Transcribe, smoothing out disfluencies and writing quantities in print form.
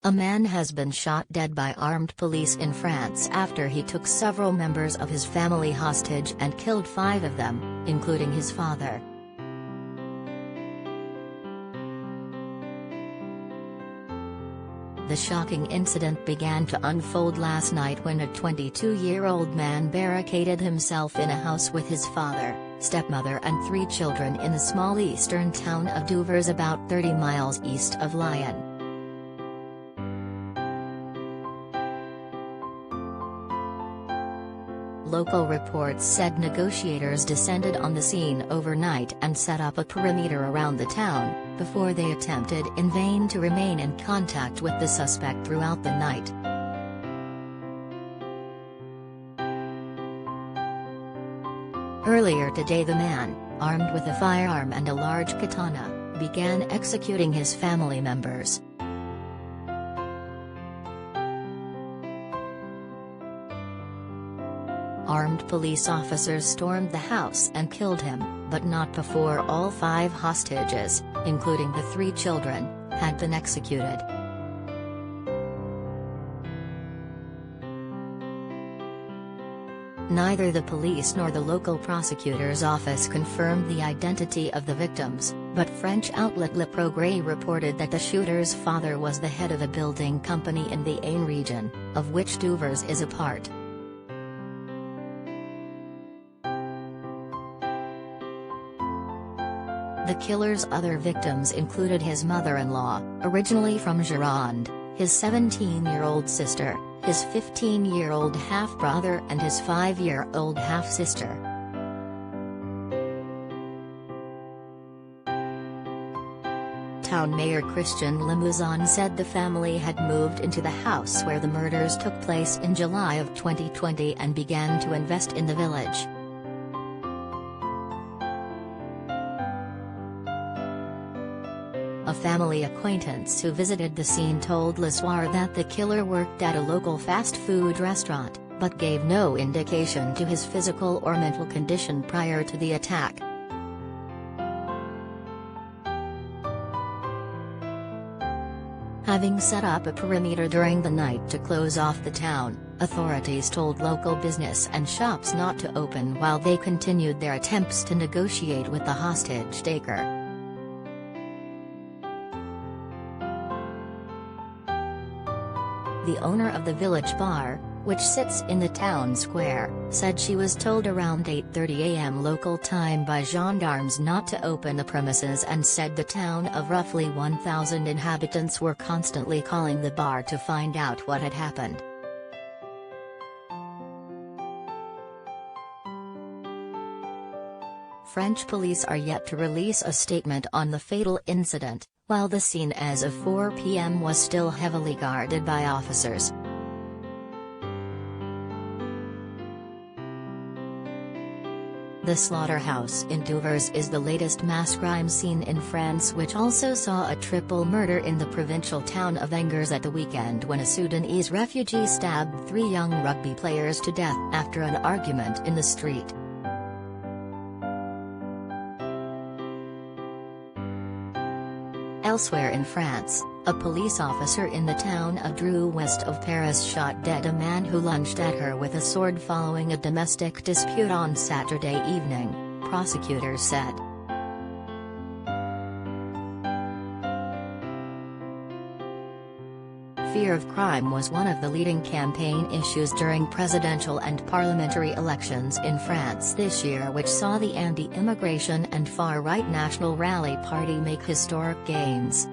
A man has been shot dead by armed police in France after he took several members of his family hostage and killed 5 of them, including his father. The shocking incident began to unfold last night when a 22-year-old man barricaded himself in a house with his father, stepmother and 3 children in the small eastern town of Douvres, about 30 miles east of Lyon. Local reports said negotiators descended on the scene overnight and set up a perimeter around the town, before they attempted in vain to remain in contact with the suspect throughout the night. Earlier today, the man, armed with a firearm and a large katana, began executing his family members. Armed police officers stormed the house and killed him, but not before all 5 hostages, including the 3 children, had been executed. Neither the police nor the local prosecutor's office confirmed the identity of the victims, but French outlet Le Progrès reported that the shooter's father was the head of a building company in the Ain region, of which Douvres is a part. The killer's other victims included his mother-in-law, originally from Gironde, his 17-year-old sister, his 15-year-old half-brother and his 5-year-old half-sister. Town Mayor Christian Limousin said the family had moved into the house where the murders took place in July of 2020 and began to invest in the village. A family acquaintance who visited the scene told Le Soir that the killer worked at a local fast food restaurant, but gave no indication to his physical or mental condition prior to the attack. Having set up a perimeter during the night to close off the town, authorities told local business and shops not to open while they continued their attempts to negotiate with the hostage taker. The owner of the village bar, which sits in the town square, said she was told around 8:30 a.m. local time by gendarmes not to open the premises, and said the town of roughly 1,000 inhabitants were constantly calling the bar to find out what had happened. French police are yet to release a statement on the fatal incident, while the scene as of 4 p.m. was still heavily guarded by officers. The slaughterhouse in Douvres is the latest mass crime scene in France, which also saw a triple murder in the provincial town of Angers at the weekend when a Sudanese refugee stabbed 3 young rugby players to death after an argument in the street. Elsewhere in France, a police officer in the town of Douvres west of Paris shot dead a man who lunged at her with a sword following a domestic dispute on Saturday evening, prosecutors said. Fear of crime was one of the leading campaign issues during presidential and parliamentary elections in France this year, which saw the anti-immigration and far-right National Rally Party make historic gains.